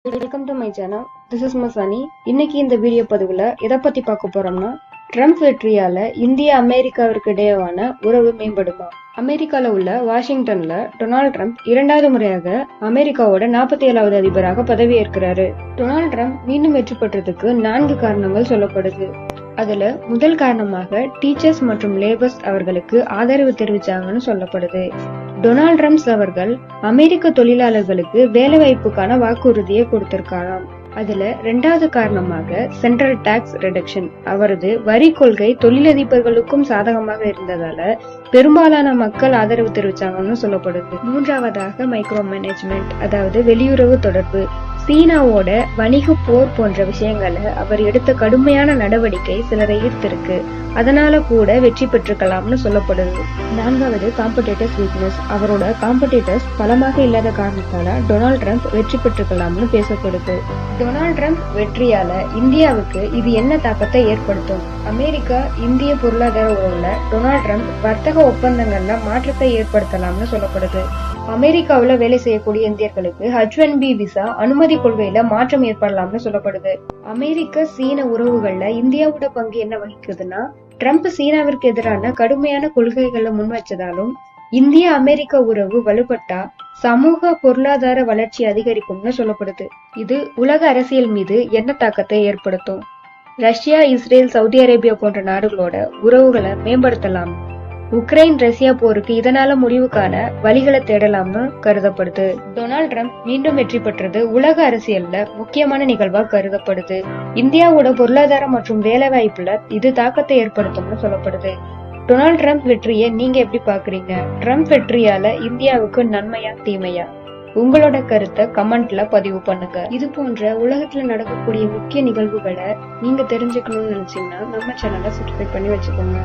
Welcome to my channel. This is Masani. இன்னைக்கு இந்த video பதிவுல எதை பத்தி பார்க்க போறோம்னா, ட்ரம்ப் வெற்றியால இந்தியா அமெரிக்காவிற்கு இடையேயான உறவு மேம்படுமா? அமெரிக்கால உள்ள வாஷிங்டன்ல டொனால்ட் ட்ரம்ப் இரண்டாவது முறையாக அமெரிக்காவோட 47வது அதிபராக பதவியேற்கிறாரு. டொனால்ட் ட்ரம்ப் மீண்டும் வெற்றி பெற்றதுக்கு 4 காரணங்கள் சொல்லப்படுது. அதுல முதல் காரணமாக டீச்சர்ஸ் மற்றும் லேபர்ஸ் அவர்களுக்கு ஆதரவு தெரிவிச்சாங்கன்னு சொல்லப்படுது. டொனால்ட் ட்ரம்ப் அவர்கள் அமெரிக்க தொழிலாளர்களுக்கு வேலை வாய்ப்புக்கான வாக்குறுதியை கொடுத்திருக்காராம். அதுல 2வது காரணமாக சென்ட்ரல் டாக்ஸ் ரிடக்ஷன், அவரது வரி கொள்கை தொழிலதிபர்களுக்கும் சாதகமாக இருந்ததால பெரும்பாலான மக்கள் ஆதரவு தெரிவிச்சாங்கன்னு சொல்லப்படுது. 3வதாக மைக்ரோ மேனேஜ்மெண்ட், அதாவது வெளியுறவு தொடர்பு. சீனாவோட வணிக போர் போன்ற விஷயங்களை அவர் எடுத்த கடுமையான நடவடிக்கை சிலரை ஈர்த்திருக்கு. அதனால கூட வெற்றி பெற்றிருக்கலாம்னு சொல்லப்படுது. 4வது காம்படிட்டர்ஸ் வீக்னஸ், அவரோட காம்படிட்டர்ஸ் பலமாக இல்லாத காரணத்தால டொனால்ட் ட்ரம்ப் வெற்றி பெற்றிருக்கலாம்னு பேசப்படுது. டொனால்ட் ட்ரம்ப் வெற்றியால இந்தியாவுக்கு இது என்ன தாக்கத்தை ஏற்படுத்தும்? அமெரிக்கா இந்திய பொருளாதார உறவுல டொனால்ட் ட்ரம்ப் வர்த்தக ஒப்பந்தங்கள்ல மாற்றத்தை ஏற்படுத்தலாம்னு சொல்லப்படுது. அமெரிக்காவுல வேலை செய்யக்கூடிய இந்தியர்களுக்கு H1B விசா அனுமதி கொள்கையில மாற்றம் ஏற்படலாம்னு சொல்லப்படுது. அமெரிக்க சீன உறவுகள்ல இந்தியாவோட பங்கு என்ன வகிக்குதுன்னா, ட்ரம்ப் சீனாவிற்கு எதிரான கடுமையான கொள்கைகளை முன்வச்சதாலும் இந்திய அமெரிக்க உறவு வலுப்பட்டா சமூக பொருளாதார வளர்ச்சி அதிகரிக்கும்னு சொல்லப்படுது. இது உலக அரசியல் மீது என்ன தாக்கத்தை ஏற்படுத்தும்? ரஷ்யா, இஸ்ரேல், சவுதி அரேபியா போன்ற நாடுகளோட உறவுகளை மேம்படுத்தலாம். உக்ரைன் ரஷ்யா போருக்கு இதனால முடிவு காண வழிகளை தேடலாம்னு கருதப்படுது. டொனால்ட் ட்ரம்ப் மீண்டும் வெற்றி பெற்றது உலக அரசியல்ல முக்கியமான நிகழ்வா கருதப்படுது. இந்தியாவோட பொருளாதார மற்றும் வேலை வாய்ப்புல இது தாக்கத்தை ஏற்படுத்தும்னு சொல்லப்படுது. டொனால்ட் ட்ரம்ப் வெற்றியை நீங்க எப்படி பாக்குறீங்க? ட்ரம்ப் வெற்றியால இந்தியாவுக்கு நன்மையா தீமையா? உங்களோட கருத்தை கமெண்ட்ல பதிவு பண்ணுங்க. இது போன்ற உலகத்துல நடக்கக்கூடிய முக்கிய நிகழ்வுகளை நீங்க தெரிஞ்சுக்கணும்னு நினைச்சீங்கன்னா நம்ம சேனலை சப்ஸ்கிரைப் பண்ணி வச்சுக்கோங்க.